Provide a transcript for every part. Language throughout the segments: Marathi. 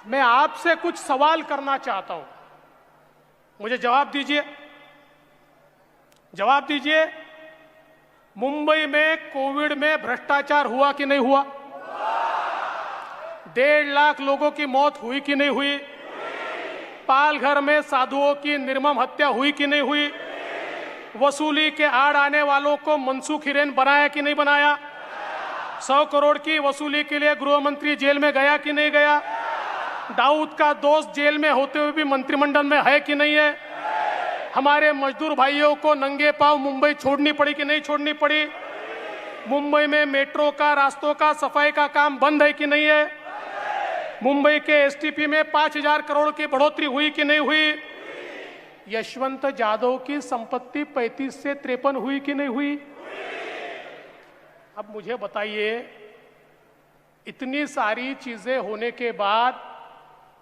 मैं आपसे कुछ सवाल करना चाहता हूं, मुझे जवाब दीजिए। जवाब दीजिए, मुंबई में कोविड में भ्रष्टाचार हुआ कि नहीं हुआ? 1.5 लाख लोगों की मौत हुई कि नहीं हुई? पालघर में साधुओं की निर्मम हत्या हुई कि नहीं हुई? वसूली के आड़ आने वालों को मनसूख हिरेन बनाया कि नहीं बनाया? 100 करोड़ की वसूली के लिए गृह मंत्री जेल में गया कि नहीं गया? दाऊद का दोस्त जेल में होते हुए भी मंत्रिमंडल में है कि नहीं है? हमारे मजदूर भाइयों को नंगे पांव मुंबई छोड़नी पड़ी कि नहीं छोड़नी पड़ी? मुंबई में मेट्रो का, रास्तों का, सफाई का काम बंद है कि नहीं है? मुंबई के एसटीपी में 5,000 करोड़ की बढ़ोतरी हुई कि नहीं हुई? यशवंत जाधव की संपत्ति 35 से 53 हुई कि नहीं हुई? अब मुझे बताइए, इतनी सारी चीजें होने के बाद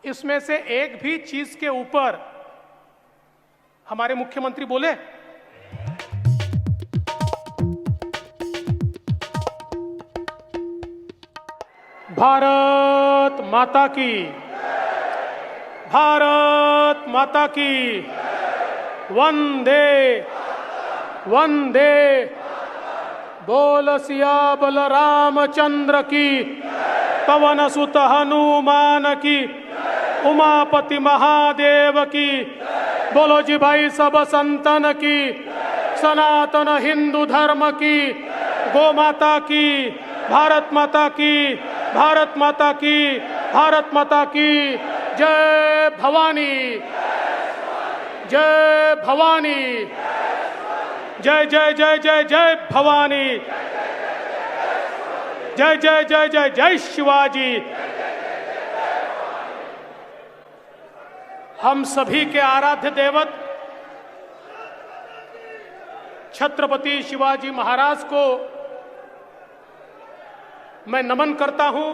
इसमें से एक भी चीज के ऊपर हमारे मुख्यमंत्री बोले? भारत माता की, भारत माता की, वंदे वंदे, बोल सियाबल रामचंद्र की, पवन सुत हनुमान की, उमापति महादेव की, बोलो जी भाई सब संतन की, सनातन हिंदू धर्म की, गौ माता की, भारत माता की, भारत माता की, भारत माता की, जय भवानी, जय भवानी, जय जय जय जय जय भवानी, जय जय जय जय जय शिवाजी। हम सभी के आराध्य देवत छत्रपति शिवाजी महाराज को मैं नमन करता हूं।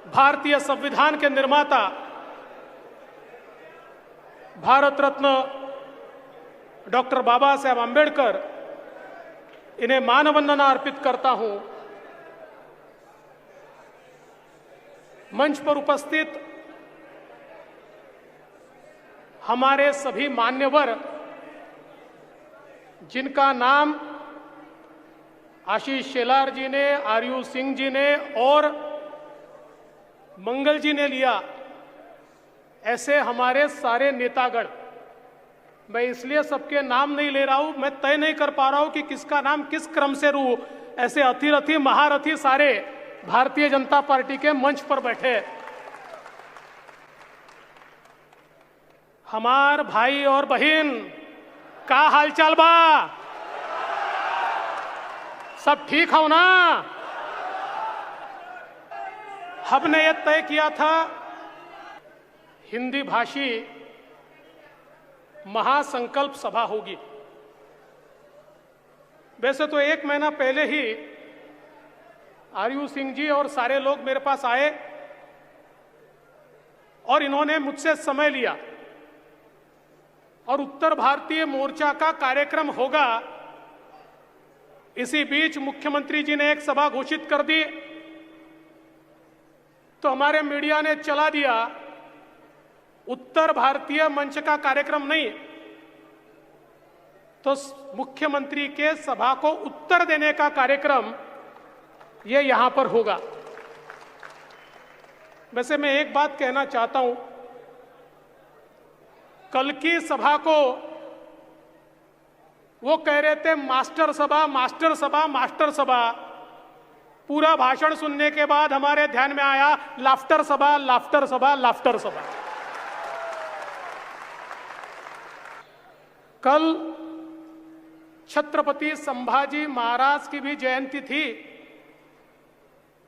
भारतीय संविधान के निर्माता भारत रत्न डॉक्टर बाबा साहेब आंबेडकर, इन्हें मानवंदना अर्पित करता हूं। मंच पर उपस्थित हमारे सभी मान्यवर, जिनका नाम आशीष शेलार जी ने, आरयू सिंह जी ने और मंगल जी ने लिया, ऐसे हमारे सारे नेतागण, मैं इसलिए सबके नाम नहीं ले रहा हूं, मैं तय नहीं कर पा रहा हूं कि किसका नाम किस क्रम से लूं। ऐसे अतिरथी महारथी सारे भारतीय जनता पार्टी के मंच पर बैठे, हमार भाई और बहन का हालचाल बा? सब ठीक हो ना? हमने यह तय किया था, हिंदी भाषी महासंकल्प सभा होगी। वैसे तो 1 महीना पहले ही आरयू सिंह जी और सारे लोग मेरे पास आए और इन्होंने मुझसे समय लिया और उत्तर भारतीय मोर्चा का कार्यक्रम होगा। इसी बीच मुख्यमंत्री जी ने एक सभा घोषित कर दी, तो हमारे मीडिया ने चला दिया उत्तर भारतीय मंच का कार्यक्रम नहीं, तो मुख्यमंत्री के सभा को उत्तर देने का कार्यक्रम ये यहां पर होगा। वैसे मैं एक बात कहना चाहता हूं, कल की सभा को वो कह रहे थे मास्टर सभा, मास्टर सभा, मास्टर सभा। पूरा भाषण सुनने के बाद हमारे ध्यान में आया लाफ्टर सभा, लाफ्टर सभा, लाफ्टर सभा। कल छत्रपति संभाजी महाराज की भी जयंती थी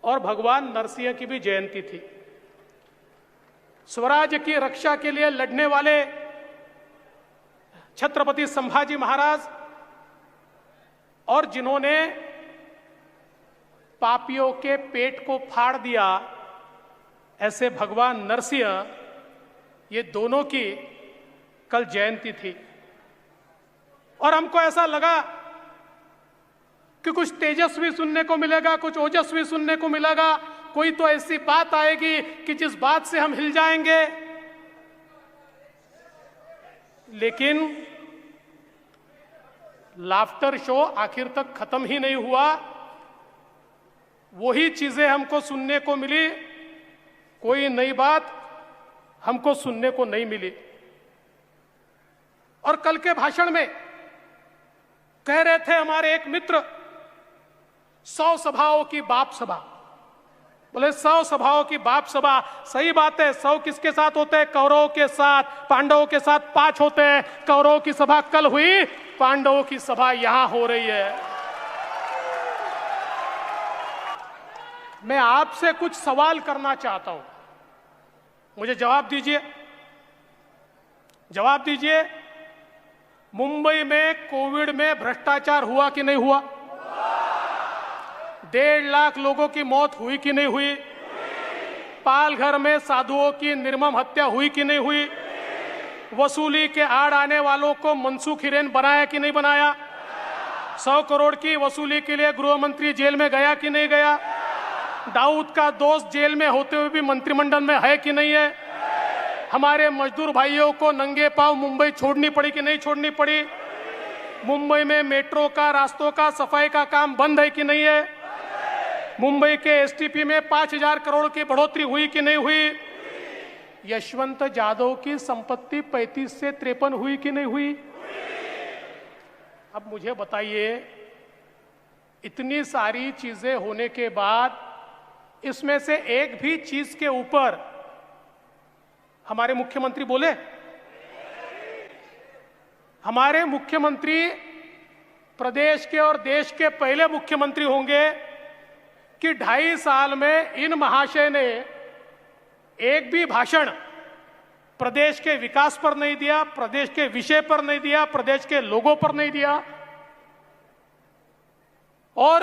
और भगवान नरसिंह की भी जयंती थी। स्वराज्य की रक्षा के लिए लड़ने वाले छत्रपति संभाजी महाराज और जिन्होंने पापियों के पेट को फाड़ दिया, ऐसे भगवान नरसिंह, ये दोनों की कल जयंती थी। और हमको ऐसा लगा कि कुछ तेजस्वी सुनने को मिलेगा, कुछ ओजस्वी सुनने को मिलेगा, कोई तो ऐसी बात आएगी कि जिस बात से हम हिल जाएंगे। लेकिन लाफ्टर शो आखिर तक खत्म ही नहीं हुआ। वही चीजें हमको सुनने को मिली, कोई नई बात हमको सुनने को नहीं मिली। और कल के भाषण में कह रहे थे हमारे एक मित्र, 100 सभाओं की बाप सभा। बोले 100 सभाओं की बाप सभा, सही बात है। 100 किसके साथ होते हैं? कौरवों के साथ। पांडवों के साथ 5 होते हैं। कौरवों की सभा कल हुई, पांडवों की सभा यहां हो रही है। मैं आपसे कुछ सवाल करना चाहता हूं, मुझे जवाब दीजिए। जवाब दीजिए, मुंबई में कोविड में भ्रष्टाचार हुआ कि नहीं हुआ? 1.5 लाख लोगों की मौत हुई कि नहीं हुई? पालघर में साधुओं की निर्मम हत्या हुई कि नहीं हुई? वसूली के आड़ आने वालों को मनसूख हिरेन बनाया कि नहीं बनाया? 100 करोड़ की वसूली के लिए गृह मंत्री जेल में गया कि नहीं गया? दाऊद का दोस्त जेल में होते हुए भी मंत्रिमंडल में है कि नहीं है? हमारे मजदूर भाइयों को नंगे पांव मुंबई छोड़नी पड़ी कि नहीं छोड़नी पड़ी? मुंबई में मेट्रो का, रास्तों का सफाई का काम बंद है कि नहीं है? मुंबई के एसटीपी में 5,000 करोड़ की बढ़ोतरी हुई कि नहीं हुई? यशवंत जाधव की संपत्ति 35 से 53 हुई कि नहीं हुई? अब मुझे बताइए, इतनी सारी चीजें होने के बाद इसमें से एक भी चीज के ऊपर हमारे मुख्यमंत्री बोले? हमारे मुख्यमंत्री प्रदेश के और देश के पहले मुख्यमंत्री होंगे कि 2.5 साल में इन महाशय ने एक भी भाषण प्रदेश के विकास पर नहीं दिया, प्रदेश के विषय पर नहीं दिया, प्रदेश के लोगों पर नहीं दिया। और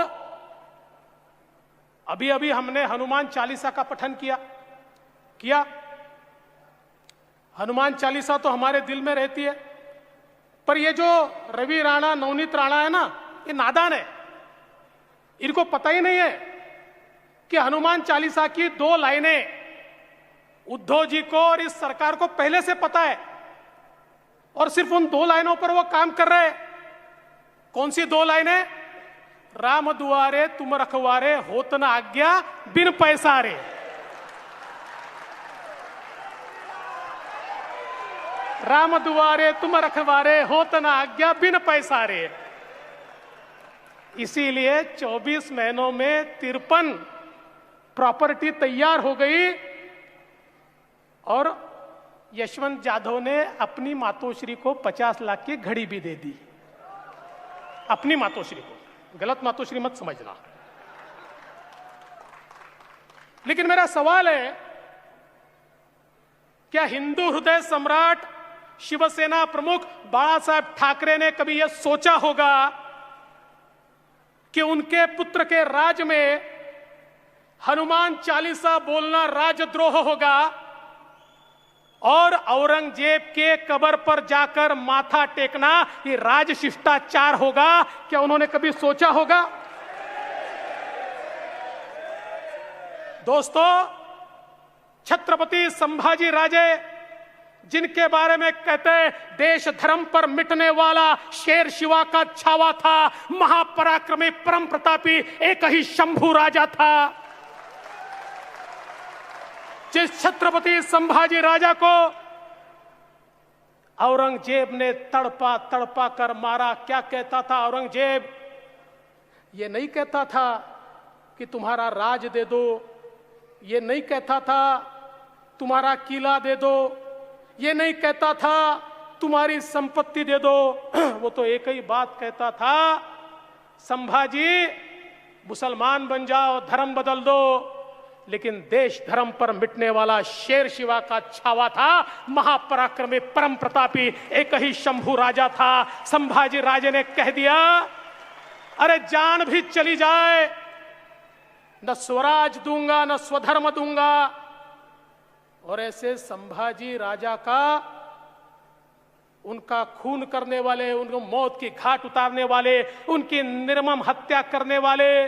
अभी अभी हमने हनुमान चालीसा का पठन किया। हनुमान चालीसा तो हमारे दिल में रहती है, पर ये जो रवि राणा, नवनीत राणा है ना, ये नादान है। इनको पता ही नहीं है कि हनुमान चालीसा की 2 लाइनें उद्धव जी को और इस सरकार को पहले से पता है, और सिर्फ उन 2 लाइनों पर वो काम कर रहे हैं। कौन सी 2 लाइनें? राम दुआरे तुम रखवारे, होत न आज्ञा बिन पैसारे। राम दुआरे तुम रखवारे, होत न आज्ञा बिन पैसारे। इसीलिए 24 महीनों में 53 प्रॉपर्टी तैयार हो गई, और यशवंत जाधव ने अपनी मातोश्री को 50 लाख की घड़ी भी दे दी। अपनी मातोश्री को, गलत मातोश्री मत समझना। लेकिन मेरा सवाल है, क्या हिंदू हृदय सम्राट शिवसेना प्रमुख बाला साहब ठाकरे ने कभी यह सोचा होगा कि उनके पुत्र के राज में हनुमान चालीसा बोलना राजद्रोह होगा और औरंगजेब के कब्र पर जाकर माथा टेकना ये राज शिष्टाचार होगा? क्या उन्होंने कभी सोचा होगा? दोस्तों, छत्रपति संभाजी राजे, जिनके बारे में कहते हैं देश धर्म पर मिटने वाला शेर शिवा का छावा था, महापराक्रमी परम प्रतापी एक ही शंभू राजा था, जिस छत्रपति संभाजी राजा को औरंगजेब ने तड़पा तड़पा कर मारा। क्या कहता था औरंगजेब? ये नहीं कहता था कि तुम्हारा राज दे दो, ये नहीं कहता था तुम्हारा किला दे दो, ये नहीं कहता था तुम्हारी संपत्ति दे दो। वो तो एक ही बात कहता था, संभाजी मुसलमान बन जाओ, धर्म बदल दो, लेकिन देश धर्म पर मिटने वाला शेर शिवा का छावा था, महापराक्रमी परम प्रतापी एक ही शंभू राजा था। संभाजी राजे ने कह दिया, अरे जान भी चली जाए न स्वराज दूंगा न स्वधर्म दूंगा। और ऐसे संभाजी राजा का, उनका खून करने वाले, उनको मौत की घाट उतारने वाले, उनकी निर्मम हत्या करने वाले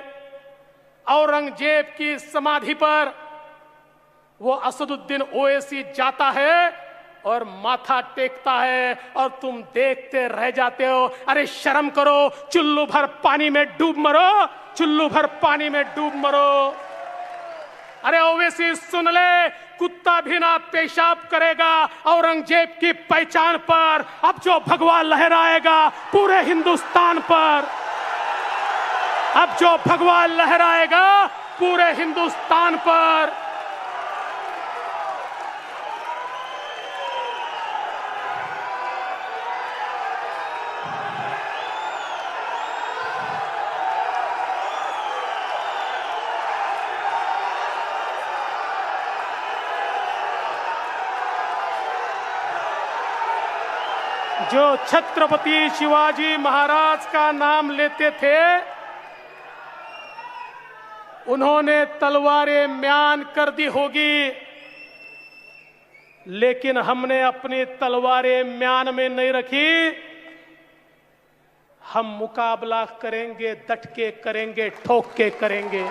औरंगजेब की समाधि पर वो असदुद्दीन ओवैसी जाता है और माथा टेकता है और तुम देखते रह जाते हो। अरे शर्म करो, चुल्लू भर पानी में डूब मरो, चुल्लू भर पानी में डूब मरो। अरे ओवैसी सुन ले, कुत्ता भी ना पेशाब करेगा औरंगजेब की पहचान पर। अब जो भगवा लहराएगा पूरे हिंदुस्तान पर, अब जो भगवा लहराएगा पूरे हिंदुस्तान पर। जो छत्रपति शिवाजी महाराज का नाम लेते थे, उन्होंने तलवारें म्यान कर दी होगी, लेकिन हमने अपनी तलवारें म्यान में नहीं रखी। हम मुकाबला करेंगे, डट के करेंगे, ठोक के करेंगे।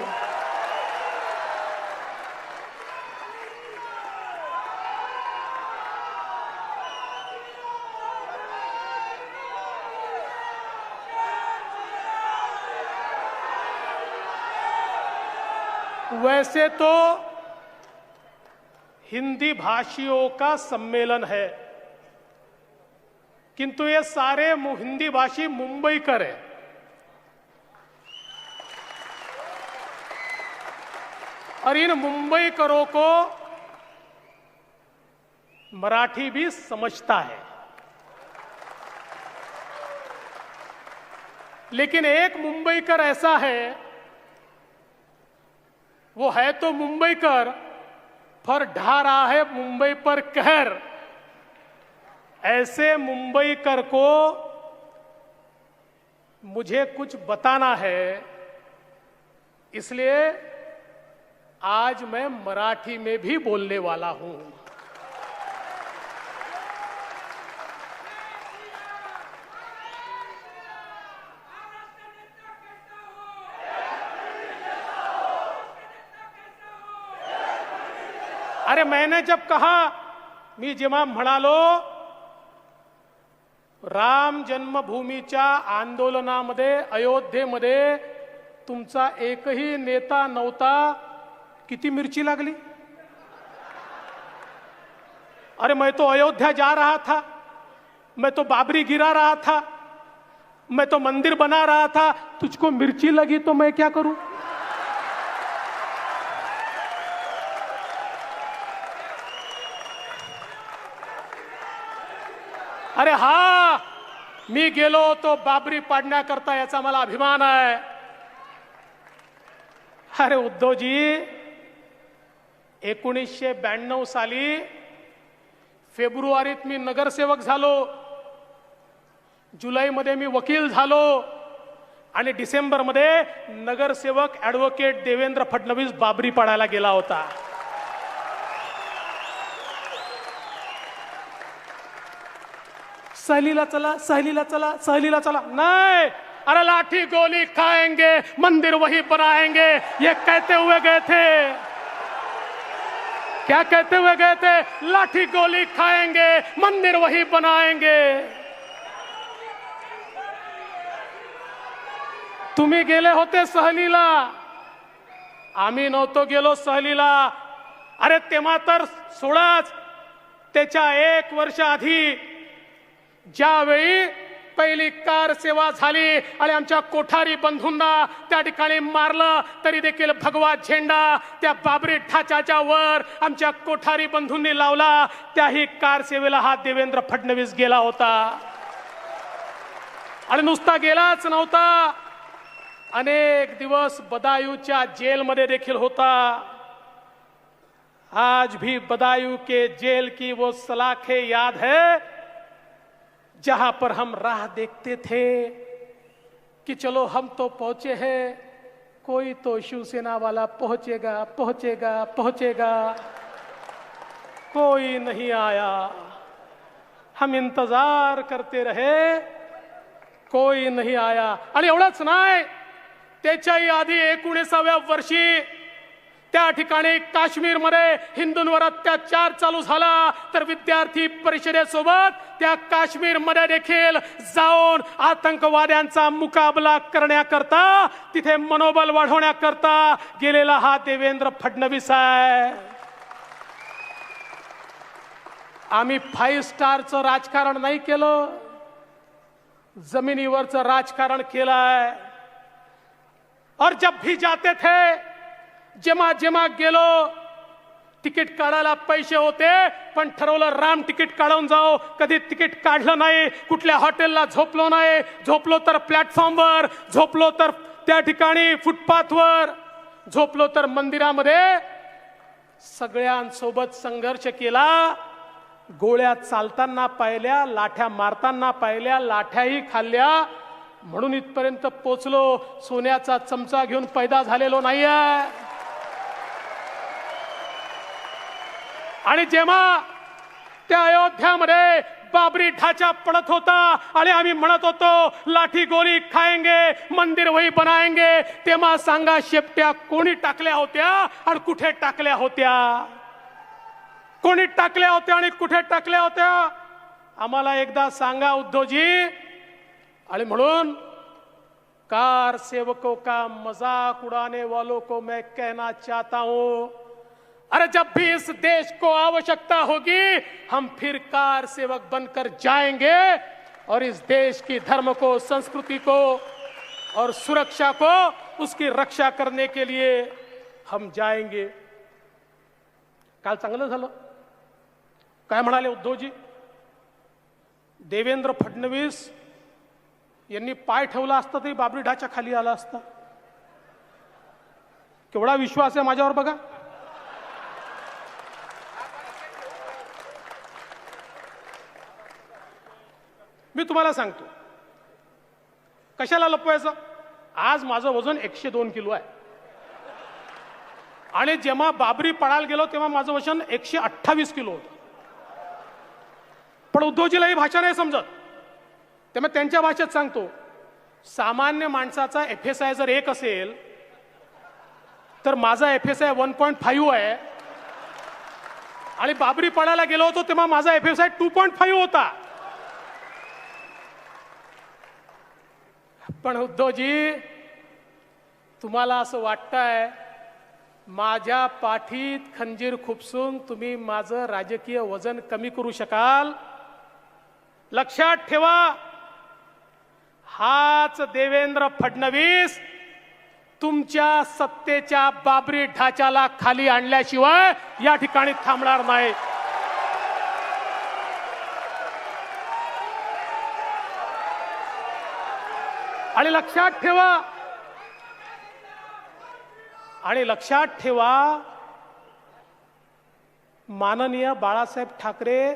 वैसे तो हिंदी भाषियों का सम्मेलन है, किंतु ये सारे हिंदी भाषी मुंबईकर हैं। और इन मुंबईकरों को मराठी भी समझता है। लेकिन एक मुंबईकर ऐसा है, वो है तो मुंबईकर, पर ढा रहा है मुंबई पर कहर। ऐसे मुंबईकर को मुझे कुछ बताना है, इसलिए आज मैं मराठी में भी बोलने वाला हूं। अरे मैंने जब कहा, मी जेव्हा म्हणालो राम जन्मभूमीच्या आंदोलनामध्ये अयोध्येमध्ये तुमचा एकही नेता नव्हता, किती मिर्ची लागली? अरे मैं तो अयोध्या जा रहा था, मैं तो बाबरी गिरा रहा था, मैं तो मंदिर बना रहा था, तुझको मिर्ची लगी तो मैं क्या करूं? अरे हा, मी गेलो तो बाबरी पाडण्याकरता, याचा मला अभिमान आहे। अरे उद्धवजी, 1992 साली फेब्रुवारीत मी नगरसेवक झालो, जुलैमध्ये मी वकील झालो आणि डिसेंबरमध्ये नगरसेवक ॲडव्होकेट देवेंद्र फडणवीस बाबरी पाडायला गेला होता। सहलीला चला, सहलीला चला, सहलीला चला, नहीं। अरे लाठी गोली खाएंगे, मंदिर वही बनाएंगे, ये कहते हुए गए थे। क्या कहते हुए गए थे? लाठी गोली खाएंगे, मंदिर वही बनाएंगे। तुम्ही गेले होते सहलीला, आम्ही नव्हतो गेलो सहलीला। अरे तेव्हा तर सोडाच, त्याच्या 1 वर्ष आधी ज्यावेळी पहिली कार सेवा झाली आणि आमच्या कोठारी बंधूंना त्या ठिकाणी मारलं, तरी देखील भगवा झेंडा त्या बाबरी ढाच्याच्या वर आमच्या कोठारी बंधूंनी लावला। त्याही कार सेवेला हा देवेंद्र फडणवीस गेला होता। आणि नुसता गेलाच नव्हता, अनेक दिवस बदायूंच्या जेलमध्ये देखील होता। आज भी बदायूं के जेल की वो सलाखें याद है, जहां पर हम राह देखते थे कि चलो हम तो पहुंचे हैं, कोई तो शिवसेना वाला पहुंचेगा पहुंचेगा पहुंचेगा, कोई नहीं आया। हम इंतजार करते रहे, कोई नहीं आया। आणि एवढंच नाही त्याच्याही आधी 19व्या वर्षी त्या ठिकाणी काश्मीरमध्ये हिंदूंवर अत्याचार चालू झाला, तर विद्यार्थी परिषदेसोबत त्या काश्मीरमध्ये देखील जाऊन आतंकवाद्यांचा मुकाबला करण्याकरता, तिथे मनोबल वाढवण्याकरता गेलेला हा देवेंद्र फडणवीस आहे. आम्ही 5 स्टारचं राजकारण नाही केलं, जमिनीवरचं राजकारण केलंय. और जब भी जाते थे, जेव्हा जेव्हा गेलो, तिकीट काढायला पैसे होते, पण ठरवलं राम तिकीट काढून जाऊ. कधी तिकीट काढलं नाही, कुठल्या हॉटेलला झोपलो नाही. झोपलो तर प्लॅटफॉर्मवर, झोपलो तर त्या ठिकाणी फुटपाथवर, झोपलो तर मंदिरामध्ये. सगळ्यांसोबत संघर्ष केला. गोळ्या चालताना पाहिल्या, लाठ्या मारताना पाहिल्या, लाठ्याही खाल्ल्या, म्हणून इथपर्यंत पोचलो. सोन्याचा चमचा घेऊन पैदा झालेलो नाहीये. आणि जेव्हा त्या अयोध्यामध्ये बाबरी ढाचा पडत होता आणि आम्ही म्हणत होतो लाठी गोली खाएंगे, मंदिर वही बनाएंगे, तेव्हा सांगा शेपट्या कोणी टाकल्या होत्या आणि कुठे टाकल्या होत्या? कोणी टाकल्या होत्या आणि कुठे टाकल्या होत्या? आम्हाला एकदा सांगा उद्धवजी. आणि म्हणून कार सेवकों का मजाक उड़ाने वालों को मैं कहना चाहता हूं, अरे जब भी इस देश को आवश्यकता होगी, हम फिर कार सेवक बनकर जाएंगे और इस देश की धर्म को, संस्कृति को और सुरक्षा को, उसकी रक्षा करने के लिए हम जाएंगे. काल चांगलं झालं. काय म्हणाले उद्धवजी? देवेंद्र फडणवीस यांनी पाय ठेवला असता तरी बाबरी ढाच्या खाली आला असता. केवढा विश्वास आहे माझ्यावर बघा. मी तुम्हाला सांगतो कशाला लपवायचं. आज माझं वजन 102 किलो आहे आणि जेव्हा बाबरी पडायला गेलो तेव्हा माझं वजन 128 किलो होतं. पण उद्धवजीला ही भाषा नाही समजत, त्यामुळे त्यांच्या भाषेत सांगतो. सामान्य माणसाचा FSI जर 1 असेल तर माझा FSI 1.5 आहे आणि बाबरी पडायला गेलो होतो तेव्हा माझा FSI 2.5 होता. पण उद्धवजी, तुम्हाला असं वाटतंय माझ्या पाठीत खंजीर खुपसून तुम्ही माझं राजकीय वजन कमी करू शकाल? लक्षात ठेवा, हाच देवेंद्र फडणवीस तुमच्या सत्तेच्या बाबरी ढाच्याला खाली आणल्याशिवाय या ठिकाणी थांबणार नाही. आणि लक्षात ठेवा, माननीय बाळासाहेब ठाकरे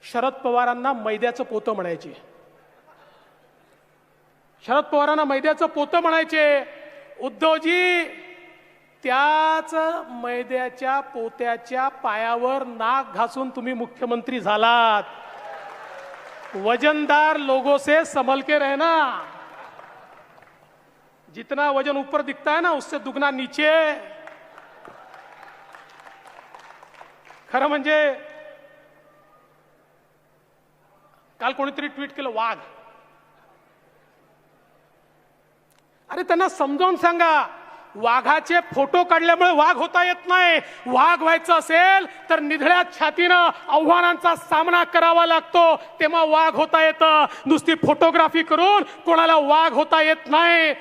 शरद पवारांना मैद्याचं पोतं म्हणायचे. शरद पवारांना मैद्याचं पोतं म्हणायचे. उद्धवजी, त्याच मैद्याच्या पोत्याच्या पायावर नाक घासून तुम्ही मुख्यमंत्री झालात. वजनदार लोगों से संभल के रहना. जितना वजन ऊपर दिखता है ना, उससे दुगना नीचे. खरं म्हणजे काल कोणीतरी ट्वीट केलं वाघ. अरे त्यांना समजावून सांगा, वाघाचे फोटो काढल्यामुळे वाघ होता येत नाही. वाघ व्हायचं असेल तर निधड्या छातीनं आव्हानांचा सामना करावा लागतो, तेव्हा वाघ होता येतं. नुसती फोटोग्राफी करून कोणाला वाघ होता येत नाही.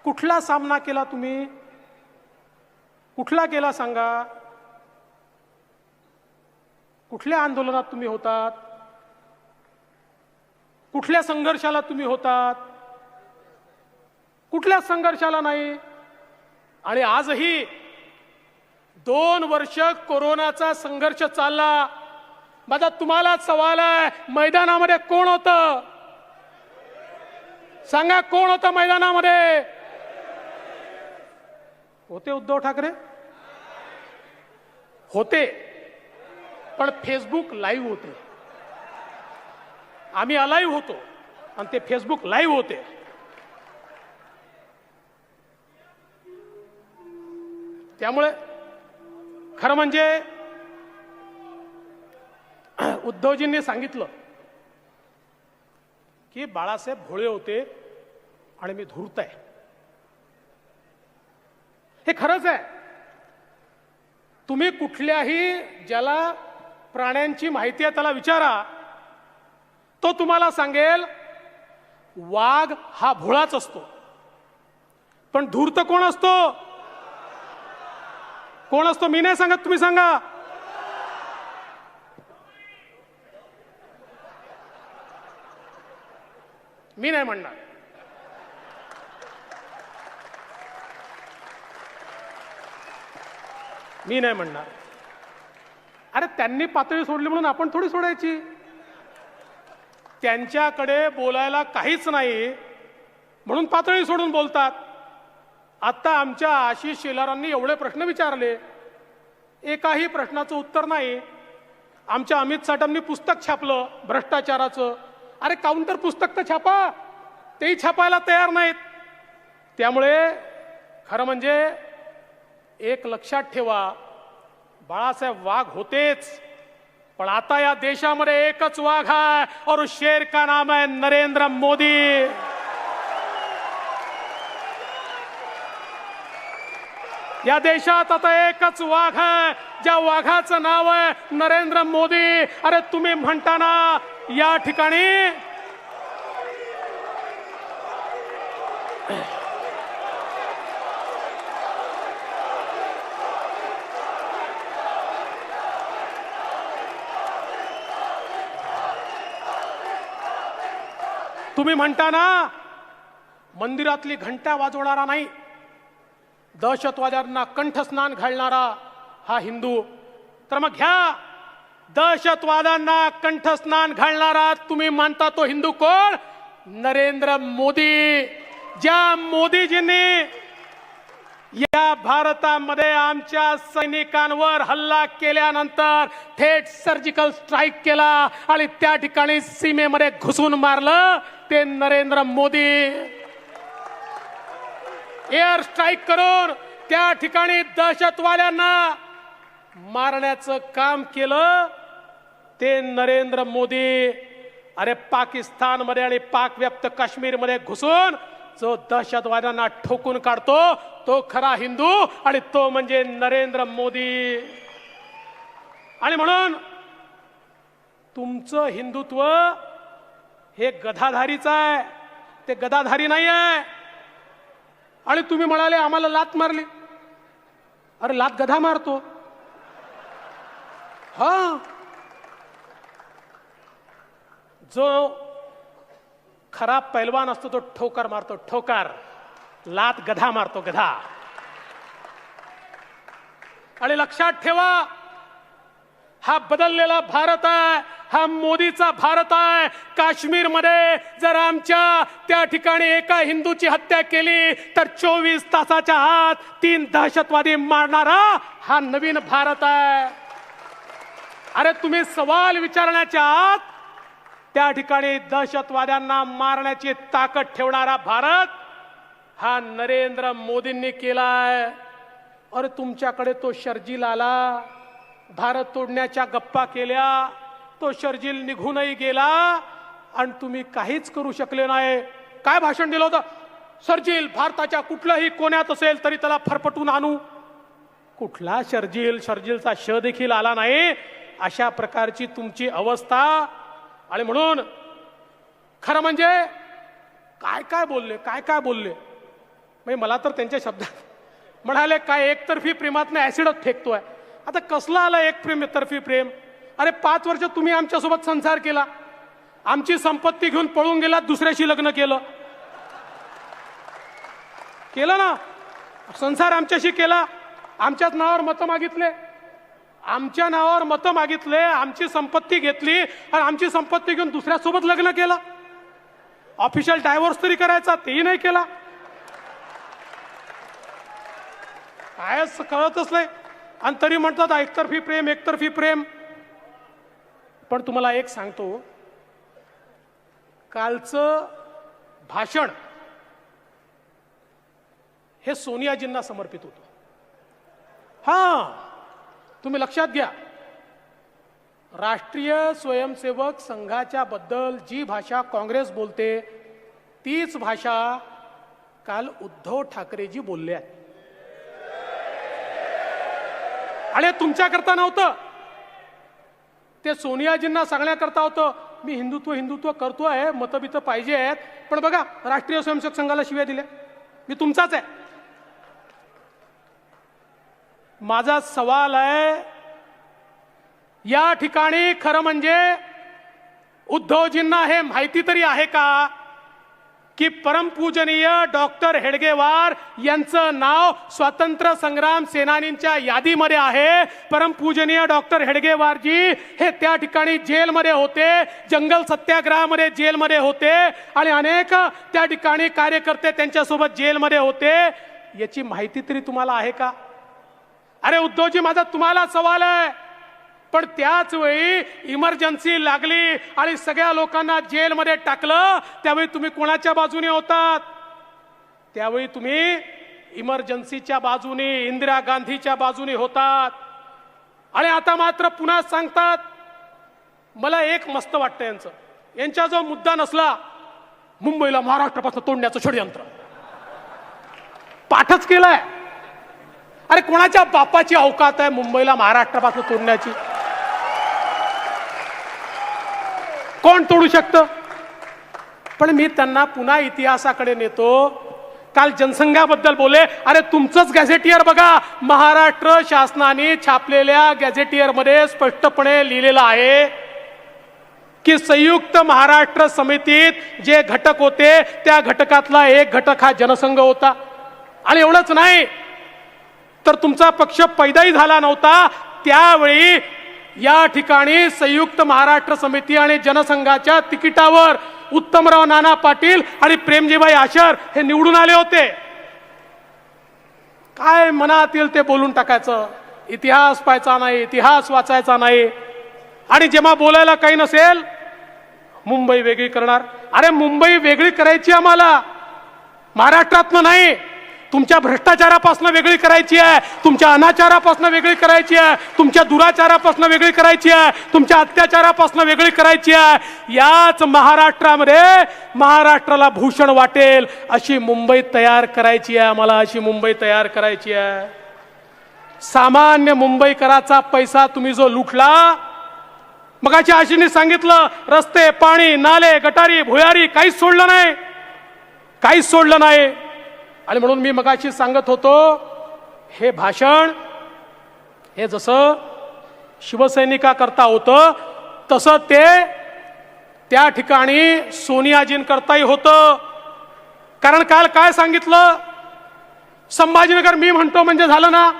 कुठला सामना केला तुम्ही? कुठला केला सांगा? कुठल्या आंदोलनात तुम्ही होतात? कुठल्या संघर्षाला तुम्ही होतात? कुठल्या संघर्षाला नाही. आणि आजही 2 वर्ष कोरोनाचा संघर्ष चालला. माझा तुम्हाला सवाल आहे, मैदानामध्ये कोण होतं? सांगा, कोण होतं मैदानामध्ये? होते उद्धव ठाकरे? होते, पण फेसबुक लाईव्ह होते. आम्ही अलाईव्ह होतो आणि ते फेसबुक लाईव्ह होते. त्यामुळे खरं म्हणजे उद्धवजींनी सांगितलं की बाळासाहेब भोळे होते आणि मी धूर्त आहे. हे खरंच आहे. तुम्ही कुठल्याही ज्याला प्राण्यांची माहिती आहे त्याला विचारा, तो तुम्हाला सांगेल वाघ हा भोळाच असतो. पण धूर्त कोण असतो? कोण असतो? मी नाही सांगत, तुम्ही सांगा. मी नाही म्हणणार. मी नाही म्हणणार. अरे त्यांनी पातळी सोडली म्हणून आपण थोडी सोडायची. त्यांच्याकडे बोलायला काहीच नाही म्हणून पातळी सोडून बोलतात. आता आमच्या आशिष शेलारांनी एवढे प्रश्न विचारले, एकाही प्रश्नाचं उत्तर नाही. आमच्या अमित साटमनी पुस्तक छापलं भ्रष्टाचाराचं. अरे काउंटर पुस्तक तर छापा, तेही छापायला तयार नाहीत. त्यामुळे खरं म्हणजे एक लक्षात ठेवा, बाळासाहेब वाघ होतेच, पण आता या देशामध्ये एकच वाघ आहे और उस शेर का नाम है नरेंद्र मोदी. या देशात आता एकच वाघ आहे, ज्या वाघाचं नाव आहे नरेंद्र मोदी. अरे तुम्ही म्हणता ना या ठिकाणी तुम्ही म्हणता ना मंदिरातली घंटा वाजवणारा नाही, दहशतवाद्यांना कंठस्नान घालणारा हा हिंदू. तर मग घ्या, दहशतवाद्यांना कंठस्नान घालणारा तुम्ही मानता तो हिंदू कोण? नरेंद्र मोदी. ज्या मोदीजींनी या भारतामध्ये आमच्या सैनिकांवर हल्ला केल्यानंतर थेट सर्जिकल स्ट्राईक केला आणि त्या ठिकाणी सीमेमध्ये घुसून मारलं, ते नरेंद्र मोदी. एअर स्ट्राईक करून त्या ठिकाणी दहशतवाद्यांना मारण्याचं काम केलं, ते नरेंद्र मोदी. अरे पाकिस्तानमध्ये आणि पाक व्याप्त काश्मीरमध्ये घुसून जो दहशतवाद्यांना ठोकून काढतो तो खरा हिंदू, आणि तो म्हणजे नरेंद्र मोदी. आणि म्हणून तुमचं हिंदुत्व हे गधाधारीचं आहे, ते गदाधारी नाही आहे. आणि तुम्ही म्हणाले आम्हाला लात मारली. अरे लात गधा मारतो. हा, जो खरा पैलवान असतो तो ठोकर मारतो, ठोकर. लात गधा मारतो, गधा. आणि लक्षात ठेवा, हा बदललेला भारत आहे, हा मोदीचा भारत आहे. काश्मीरमध्ये जर आमच्या त्या ठिकाणी एका हिंदूची हत्या केली तर 24 तासाच्या आत 3 दहशतवादी मारणारा हा नवीन भारत आहे. अरे तुम्ही सवाल विचारण्याच्या आत त्या ठिकाणी दहशतवाद्यांना मारण्याची ताकद ठेवणारा भारत हा नरेंद्र मोदींनी केलाय. अरे तुमच्याकडे तो शर्जील आला, भारत तोडण्याच्या गप्पा केल्या, तो शर्जील निघूनही गेला आणि तुम्ही काहीच करू शकले नाही. काय भाषण दिलं होतं? शर्जील भारताच्या कुठल्याही कोण्यात असेल तरी त्याला फरफटून आणू. कुठला शर्जील? शर्जीलचा श देखील आला नाही. अशा प्रकारची तुमची अवस्था. आणि म्हणून खरं म्हणजे काय काय बोलले, काय काय बोलले. म्हणजे मला तर त्यांच्या शब्दात म्हणाले काय एकतर्फी प्रेमातनं ऍसिडच फेकतोय. आता कसला आला एकतर्फी प्रेम? अरे 5 वर्ष तुम्ही आमच्यासोबत संसार केला, आमची संपत्ती घेऊन पळून गेलात, दुसऱ्याशी लग्न केलं ना. संसार आमच्याशी केला, आमच्याच नावावर मतं मागितले, आमच्या नावावर मतं मागितले, आमची संपत्ती घेतली आणि आमची संपत्ती घेऊन दुसऱ्यासोबत लग्न केलं. ऑफिशियल डायव्होर्स तरी करायचा, तेही नाही केला. कायच कळतच नाही. आणि तरी म्हणतात एकतर्फी प्रेम, एकतर्फी प्रेम. पण तुम्हाला एक सांगतो, कालचं भाषण हे सोनियाजींना समर्पित होतं. हां, तुम्ही लक्षात घ्या, राष्ट्रीय स्वयंसेवक संघाच्या बद्दल जी भाषा काँग्रेस बोलते तीच भाषा काल उद्धव ठाकरेजी बोलले आहेत. आणि तुमच्याकरता नव्हतं, ते सोनियाजींना सांगण्याकरता होतं. मी हिंदुत्व हिंदुत्व करतो आहे, मतभेद पाहिजे आहेत, पण बघा राष्ट्रीय स्वयंसेवक संघाला शिव्या दिल्या. मी तुमचाच आहे. माझा सवाल आहे, या ठिकाणी खरं म्हणजे उद्धवजींना हे माहिती तरी आहे का की परमपूजनीय डॉक्टर हेडगेवार यांचं नाव स्वातंत्र्य संग्राम सेनानींच्या यादीमध्ये आहे. परमपूजनीय डॉक्टर हेडगेवारजी हे त्या ठिकाणी जेलमध्ये होते, जंगल सत्याग्रहामध्ये जेलमध्ये होते आणि अनेक त्या ठिकाणी कार्यकर्ते त्यांच्यासोबत जेलमध्ये होते. याची माहिती तरी तुम्हाला आहे का? अरे उद्धवजी, माझा तुम्हाला सवाल आहे, पण त्याच वेळी इमर्जन्सी लागली आणि सगळ्या लोकांना जेलमध्ये टाकलं, त्यावेळी तुम्ही कोणाच्या बाजूने होतात? त्यावेळी तुम्ही इमर्जन्सीच्या बाजूने, इंदिरा गांधीच्या बाजूने होतात. आणि आता मात्र पुन्हा सांगतात. मला एक मस्त वाटतं यांचा जो मुद्दा नसला, मुंबईला महाराष्ट्रापासून तोडण्याचं षडयंत्र पाठच केलंय. अरे कोणाच्या बापाची अवकात आहे मुंबईला महाराष्ट्रापासून तोडण्याची? कोण तोडू शकतं? पण मी त्यांना पुन्हा इतिहासाकडे नेतो. काल जनसंघाबद्दल बोले. अरे तुमचंच गॅझेटियर बघा, महाराष्ट्र शासनाने छापलेल्या गॅझेटियर मध्ये स्पष्टपणे लिहिलेलं आहे की संयुक्त महाराष्ट्र समितीत जे घटक होते त्या घटकातला एक घटक हा जनसंघ होता. आणि एवढंच नाही तर तुमचा पक्ष पैदाही झाला नव्हता त्यावेळी या ठिकाणी संयुक्त महाराष्ट्र समिती आणि जनसंघाच्या तिकिटावर उत्तमराव नाना पाटील आणि प्रेमजीभाई आशर हे निवडून आले होते. काय मनात येईल ते बोलून टाकायचं, इतिहास पाहायचा नाही, इतिहास वाचायचा नाही. आणि जेव्हा बोलायला काही नसेल, मुंबई वेगळी करणार. अरे मुंबई वेगळी करायची आम्हाला, महाराष्ट्रातनं नाही. तुमच्या भ्रष्टाचारापासून वेगळी करायची आहे, तुमच्या अनाचारापासून वेगळी करायची आहे, तुमच्या दुराचारापासून वेगळी करायची आहे, तुमच्या अत्याचारापासून वेगळी करायची आहे. याच महाराष्ट्रामध्ये महाराष्ट्राला भूषण वाटेल अशी मुंबई तयार करायची आहे आम्हाला, अशी मुंबई तयार करायची आहे. सामान्य मुंबईकराचा पैसा तुम्ही जो लुटला, मगाची आशीने सांगितलं, रस्ते, पाणी, नाले, गटारी, भुयारी काहीच सोडलं नाही, काहीच सोडलं नाही. आणि म्हणून मी मगाशी सांगत होतो, हे भाषण हे जसं शिवसैनिकाकरता होतं तसं ते त्या ठिकाणी सोनियाजींकरताही होतं. कारण काल काय सांगितलं, संभाजीनगर मी म्हणतो म्हणजे झालं ना,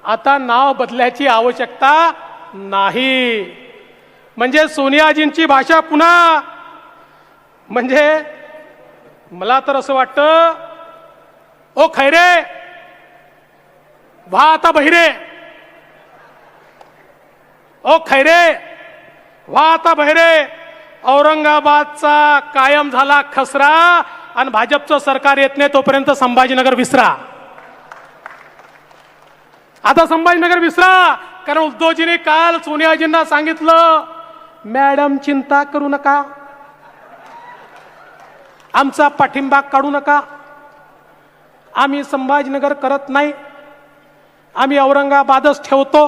आता नाव बदलायची आवश्यकता नाही. म्हणजे सोनियाजींची भाषा पुन्हा, म्हणजे मला तर असं वाटतं, ओ खैरे व्हा आता बहिरे, ओ खैरे व्हा आता बहिरे. औरंगाबादचा कायम झाला खसरा आणि भाजपचं सरकार येत नाही तोपर्यंत संभाजीनगर विसरा. आता संभाजीनगर विसरा. कारण उद्धवजींनी काल सोनियाजींना सांगितलं, मॅडम चिंता करू नका, आमचा पाठिंबा काढू नका, आम्ही संभाजीनगर करत नाही, आम्ही औरंगाबादच ठेवतो.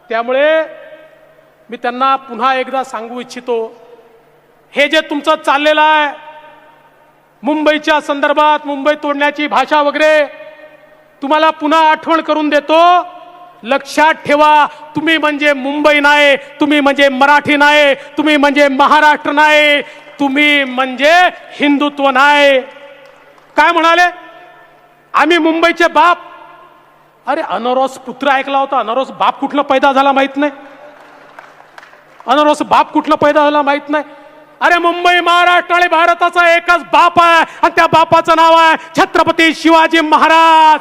त्यामुळे मी त्यांना पुन्हा एकदा सांगू इच्छितो, हे जे तुमचं चाललेलं आहे मुंबईच्या संदर्भात, मुंबई तोडण्याची भाषा वगैरे, तुम्हाला पुन्हा आठवण करून देतो. लक्षात ठेवा, तुम्ही म्हणजे मुंबई नाही, तुम्ही म्हणजे मराठी नाही, तुम्ही म्हणजे महाराष्ट्र नाही, तुम्ही म्हणजे हिंदुत्व नाही. काय म्हणाले, आम्ही मुंबईचे बाप. अरे अनरोस पुत्र ऐकला होता, अनरोस बाप कुठला पैदा झाला माहित नाही, अनरोस बाप कुठला पैदा झाला माहित नाही. अरे मुंबई महाराष्ट्र आणि भारताचा एकच बाप आहे आणि त्या बापाचं नाव आहे छत्रपती शिवाजी महाराज,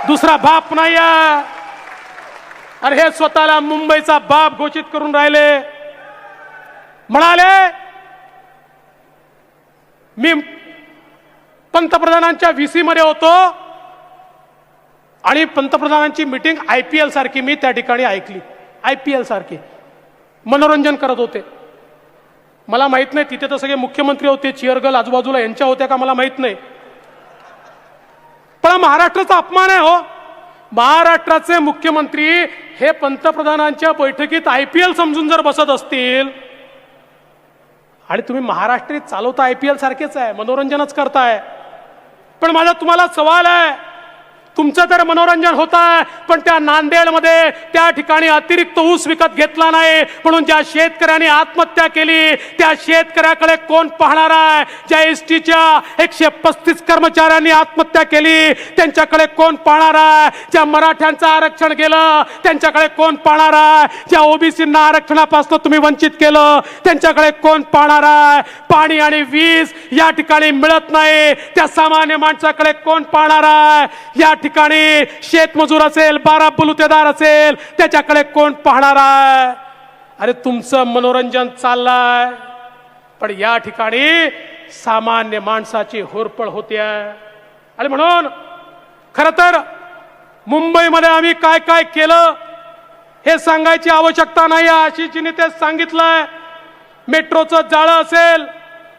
दुसरा बाप नाही आहे. अरे हे स्वतःला मुंबईचा बाप घोषित करून राहिले. म्हणाले मी पंतप्रधानांच्या व्हीसी मध्ये होतो आणि पंतप्रधानांची मीटिंग IPL सारखी मी त्या ठिकाणी ऐकली. IPL सारखी मनोरंजन करत होते. मला माहित नाही तिथे तर सगळे मुख्यमंत्री होते, चिअरगर्ल आजूबाजूला यांच्या होत्या का मला माहित नाही. पण महाराष्ट्राचा अपमान आहे हो. महाराष्ट्राचे मुख्यमंत्री हे पंतप्रधानांच्या बैठकीत IPL समजून जर बसत असतील आणि तुम्ही महाराष्ट्रीत चालवता IPL सारखेच आहे, मनोरंजनच करताय. पण माझा तुम्हाला सवाल आहे, तुमचं तर मनोरंजन होत आहे, पण त्या नांदेडमध्ये त्या ठिकाणी अतिरिक्त ऊस विकत घेतला नाही म्हणून ज्या शेतकऱ्यांनी आत्महत्या केली त्या शेतकऱ्याकडे कोण पाहणार आहे? ज्या एसटीच्या 135 कर्मचाऱ्यांनी आत्महत्या केली त्यांच्याकडे कोण पाहणार आहे? ज्या मराठ्यांचं आरक्षण गेलं त्यांच्याकडे कोण पाहणार आहे? ज्या ओबीसींना आरक्षणापासून तुम्ही वंचित केलं त्यांच्याकडे कोण पाहणार आहे? पाणी आणि वीज या ठिकाणी मिळत नाही त्या सामान्य माणसाकडे कोण पाहणार आहे? या ठिकाणी शेतमजूर असेल, 12 बलुतेदार असेल त्याच्याकडे कोण पाहणार आहे? अरे तुमचं मनोरंजन चाललंय, पण या ठिकाणी सामान्य माणसाची होरपळ होते. आणि म्हणून खरं तर मुंबईमध्ये आम्ही काय काय केलं हे सांगायची आवश्यकता नाही. आशिषजींनी ते सांगितलंय. मेट्रोचं जाळं असेल,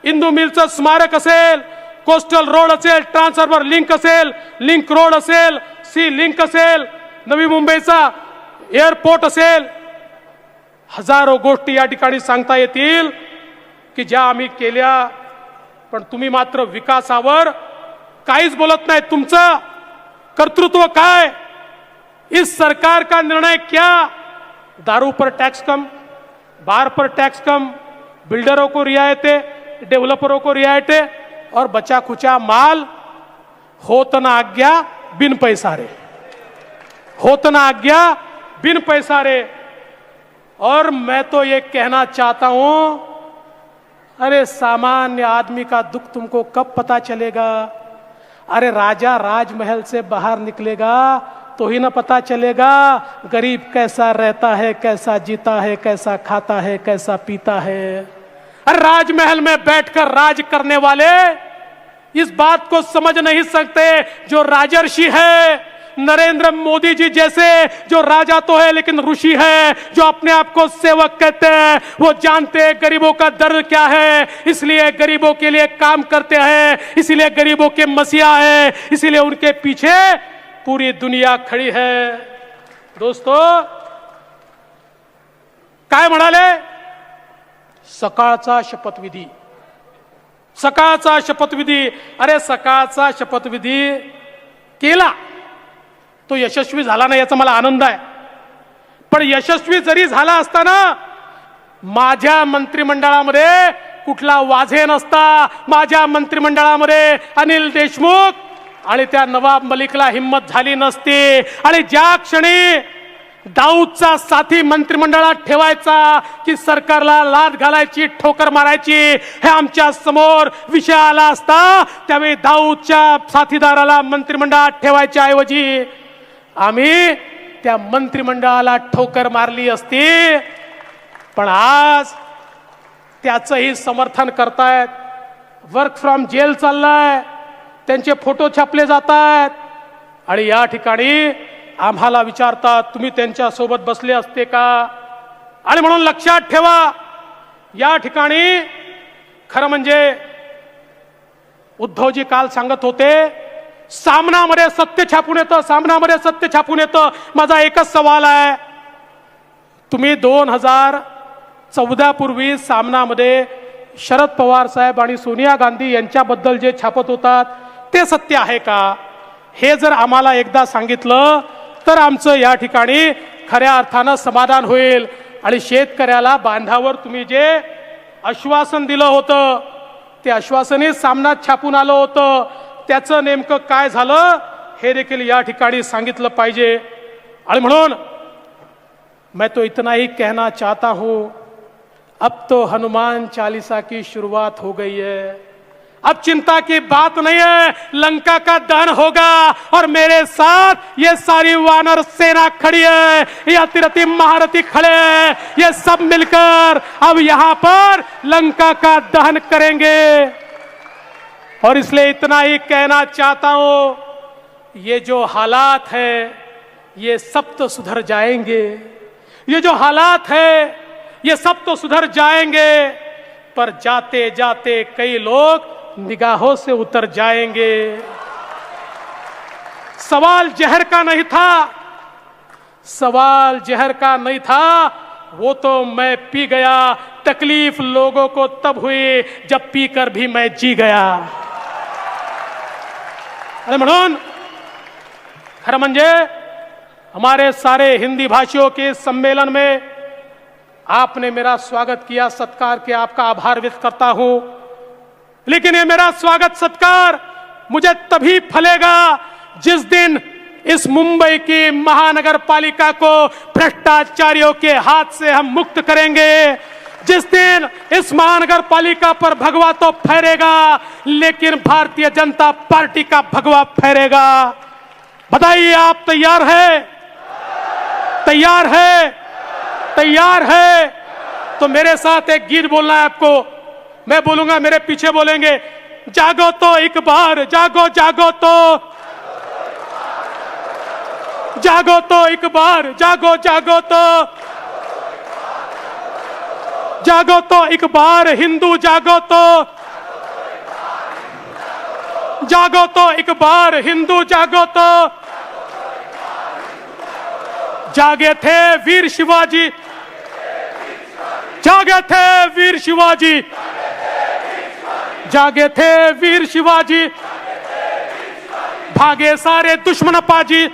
इंदू मिलचं स्मारक असेल, कोस्टल रोड असेल, ट्रान्सफॉर्मर लिंक असेल, लिंक रोड असेल, सी लिंक असेल, नवी मुंबईचा एअरपोर्ट असेल, हजारो गोष्टी या ठिकाणी सांगता येतील की ज्या आम्ही केल्या. पण तुम्ही मात्र विकासावर काहीच बोलत नाही. तुमचं कर्तृत्व काय? इस सरकार का निर्णय क्या? दारू पर टैक्स कम, बार पर टैक्स कम, बिल्डरों को रियायतें, डेवलपरों को रियायतें और बचा खुचा माल. होत ना आज्ञा बिन पैसा रे, होत ना आज्ञा बिन पैसा रे. और मैं तो ये कहना चाहता हूं, अरे सामान्य आदमी का दुख तुमको कब पता चलेगा? अरे राजा राजमहल से बाहर निकलेगा तो ही ना पता चलेगा गरीब कैसा रहता है, कैसा जीता है, कैसा खाता है, कैसा पीता है. अरे राजमहल में बैठकर राज करने वाले इस बात को समझ नहीं सकते जो राजर्षि है. नरेंद्र मोदी जी जैसे जो राजा तो है लेकिन ऋषि है, जो अपने आप को सेवक कहते हैं, वो जानते हैं गरीबों का दर्द क्या है, इसलिए गरीबों के लिए काम करते हैं, इसलिए गरीबों के मसीहा है, इसलिए उनके पीछे पूरी दुनिया खड़ी है. दोस्तों काय म्हणाले? सकाळचा शपथविधी, सकाळचा शपथविधी. अरे सकाळचा शपथविधी केला तो यशस्वी झाला नाही याचा मला आनंद आहे. पण यशस्वी जरी झाला असताना माझ्या मंत्रिमंडळामध्ये कुठला वाझे नसता. माझ्या मंत्रिमंडळामध्ये अनिल देशमुख आणि त्या नवाब मलिकला हिम्मत झाली नसती. आणि ज्या क्षणी दाऊदचा साथी मंत्रिमंडळात ठेवायचा की सरकारला लाद घालायची, ठोकर मारायची हे आमच्या समोर विषय आला असता, त्यावेळी दाऊदच्या साथीदाराला मंत्रिमंडळात ठेवायच्या ऐवजी आम्ही त्या मंत्रिमंडळाला ठोकर मारली असती. पण आज त्याचंही समर्थन करतायत. वर्क फ्रॉम जेल चाललाय, त्यांचे फोटो छापले जात आहेत आणि या ठिकाणी आम्हाला विचारतात तुम्ही त्यांच्या सोबत बसले असते का? आणि म्हणून लक्षात ठेवा, या ठिकाणी खरं म्हणजे उद्धवजी काल सांगत होते सामनामध्ये सत्य छापून येतं, सामनामध्ये सत्य छापून येतं. माझा एकच सवाल आहे, तुम्ही 2014 पूर्वी सामनामध्ये शरद पवार साहेब आणि सोनिया गांधी यांच्याबद्दल जे छापत होतात ते सत्य आहे का? हे जर आम्हाला एकदा सांगितलं तर आमचं या ठिकाणी खऱ्या अर्थानं समाधान होईल. आणि शेतकऱ्याला बांधावर तुम्ही जे आश्वासन दिलं होतं ते आश्वासनही सामनात छापून आलं होतं, त्याचं नेमकं काय झालं हे देखील या ठिकाणी सांगितलं पाहिजे. आणि म्हणून मैं तो इतना ही कहना चाहता हूं, अब तो हनुमान चालीसा की शुरुआत हो गई है. अब चिंता की बात नहीं है, लंका का दहन होगा और मेरे साथ ये सारी वानर सेना खड़ी है, ये अतिरथी महारथी खड़े हैं, ये सब मिलकर अब यहां पर लंका का दहन करेंगे. और इसलिए इतना ही कहना चाहता हूं, ये जो हालात है ये सब तो सुधर जाएंगे, ये जो हालात है ये सब तो सुधर जाएंगे, पर जाते जाते कई लोग निगाहों से उतर जाएंगे। सवाल जहर का नहीं था, सवाल जहर का नहीं था, वो तो मैं पी गया। तकलीफ लोगों को तब हुई जब पीकर भी मैं जी गया। अरे म्हणून खरं म्हणजे हमारे सारे हिंदी भाषियों के सम्मेलन में आपने मेरा स्वागत किया, सत्कार किया, आपका आभार व्यक्त करता हूं। लेकिन ये मेरा स्वागत सत्कार मुझे तभी फलेगा जिस दिन इस मुंबई की महानगर पालिका को भ्रष्टाचारियों के हाथ से हम मुक्त करेंगे। जिस दिन इस महानगर पालिका पर भगवा तो फहरेगा, लेकिन भारतीय जनता पार्टी का भगवा फहरेगा। बताइए, आप तैयार है? तैयार है? तैयार है? तो मेरे साथ एक गीत बोलना है आपको। मैं बोलूंगा, मेरे पीछे बोलेंगे, जागो तो एक बार, जागो जागो तो, जागो तो एक बार, जागो जागो तो, जागो तो एक बार हिंदू, जागो तो, जागो तो एक बार हिंदू, जागो तो। जागे थे वीर शिवाजी, जागे थे वीर शिवाजी, जागे थे वीर शिवाजी, भागे सारे दुश्मन पाजी,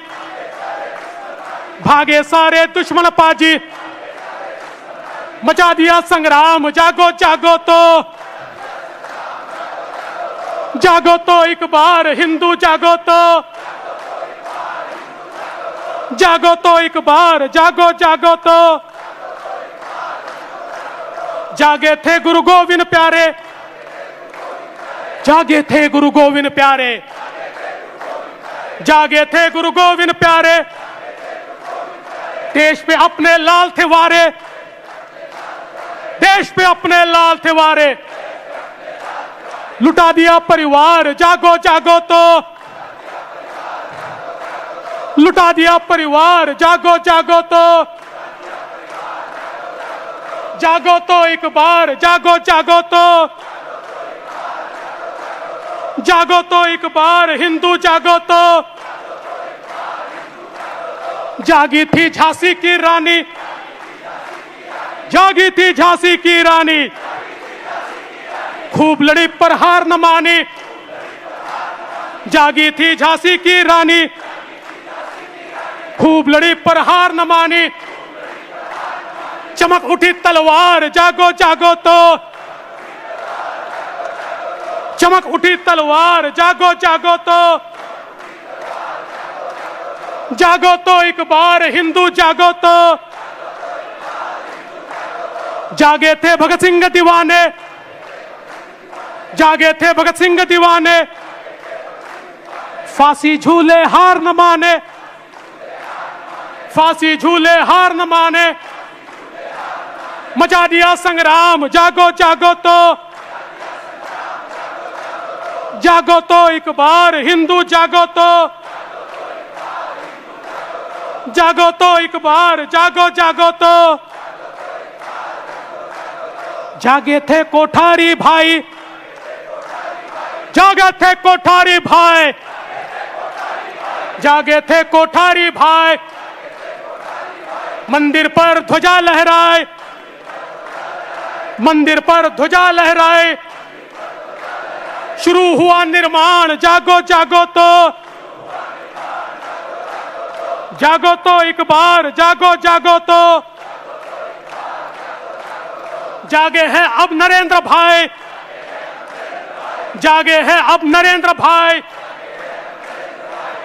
भागे सारे दुश्मन पाजी, मचा दिया संग्राम, जागो जागो तो, जागो तो एक बार हिंदू, जागो तो, जागो तो एक बार, जागो जागो तो। जागे थे गुरु गोविंद प्यारे, जागे थे गुरु गोविंद प्यारे, जागे थे गुरु गोविंद प्यारे, देश पे अपने लाल थे वारे, देश पे अपने लाल थे वारे, लुटा दिया परिवार, जागो जागो तो, लुटा दिया परिवार, जागो जागो तो, जागो तो एक बार, जागो जागो तो, जागो तो एक बार हिंदू, जागो तो। जागी थी झांसी की रानी, जागी थी झांसी की रानी, खूब लड़ी पर हार न मानी, जागी थी झांसी की रानी, खूब लड़ी पर हार न मानी, चमक उठी तलवार, जागो जागो तो, चमक उठी तलवार, जागो जागो तो, जागो तो एक बार हिंदू, जागो तो। जागे थे भगत सिंह दीवाने, जागे थे भगत सिंह दीवाने, फांसी झूले हार न माने, फांसी झूले हार न माने, मचा दिया संग्राम, जागो जागो तो, जागो तो एक बार हिंदू, जागो तो, जागो तो एक बार, जागो जागो तो। जागे थे कोठारी भाई, जागे थे कोठारी भाई, जागे थे कोठारी भाई, मंदिर पर ध्वजा लहराए, मंदिर पर ध्वजा लहराए, शुरू हुआ निर्माण, जागो जागो तो, जागो तो एक बार, जागो जागो तो। जागे हैं अब नरेंद्र भाई, जागे हैं अब नरेंद्र भाई,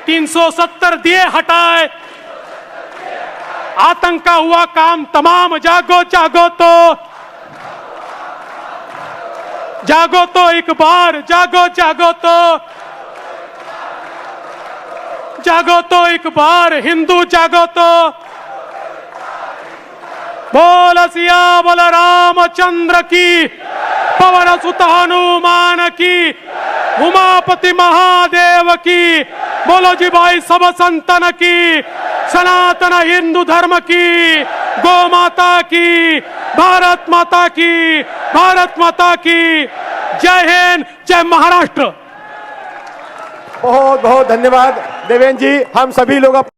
370 दिए हटाए, आतंक का हुआ काम तमाम, जागो जागो तो, जागो तो एक बार, जागो जागो तो, जागो तो एक बार हिंदू, जागो तो। बोल सियावर रामचंद्र की, पवन सुत हनुमान की, उमापति महादेव की, बोलो जी भाई सब संतन की, सनातन हिंदू धर्म की, गौ माता की, भारत माता की, भारत माता की। जय हिंद, जय महाराष्ट्र। बहुत बहुत धन्यवाद देवेंद्र जी। हम सभी लोग